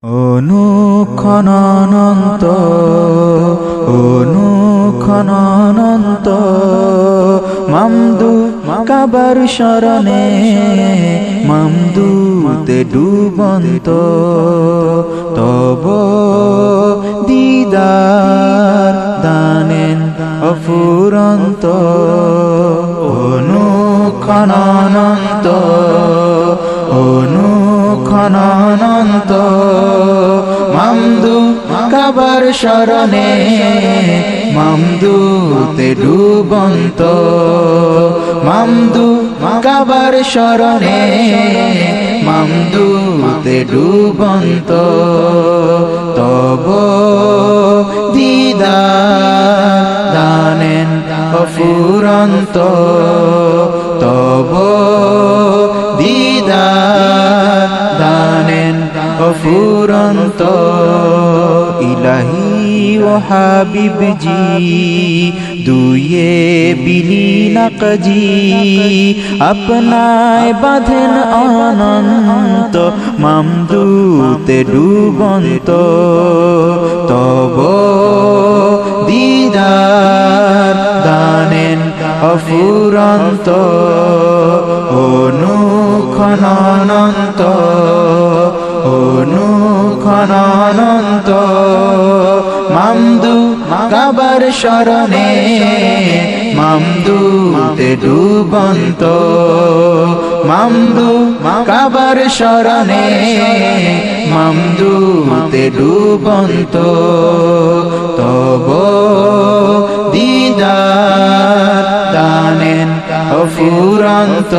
অনুক্ষণ অনন্ত, অনুক্ষণ অনন্ত, মামদু কাবার শরণে, মামদুতে ডুবন্ত, তব দিদার দানেন অফুরন্ত। অনুক্ষণ অনন্ত, অনুক্ষণ অনন্ত, মামদু কাবার শরণে, মামদুতে ডুবন্ত, মামদু কাবার শরণে, মামদুতে ডুবন্ত, তব দিদার দানেন অফুরন্ত, তব দিদার দানেন অফুরন্ত। ইলাহি ও হাবিব জি দুয়ে বিলীন কাজি, আপনায় বাঁধেন অনন্ত, মামদুতে ডুবন্ত, তব দিদার দানেন অফুরন্ত। অনুক্ষণ অনন্ত, অনুক্ষণ অনন্ত, মামদু কাবার শরণে, মামদুতে ডুবন্ত, মামদু কাবার শরণে, মামদুতে ডুবন্ত, তব দিদার দানেন অফুরন্ত,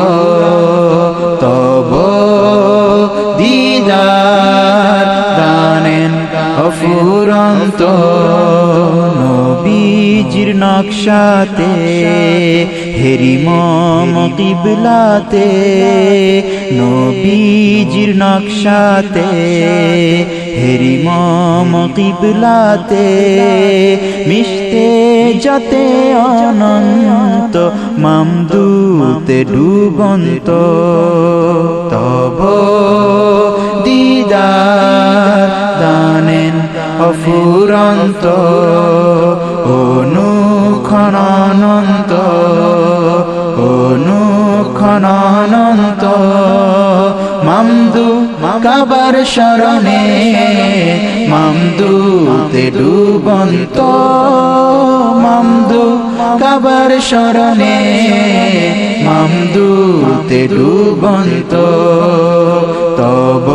তব দিদার দানেন অফুরন্ত। নবীজির নকশাতে হেরি মম কিবলাতে, নবীজির নকশাতে হেরি মম কিবলাতে, মিশতে যাতে অনন্ত, মামদুতে ডুবন্ত, তব দিদার দানেন অফুরন্ত। অনুক্ষণ অনন্ত, অনুক্ষণ অনন্ত, মামদু কাবার শরণে, মামদুতে ডুবন্ত, মামদু কাবার শরণে, মামদুতে ডুবন্ত, তব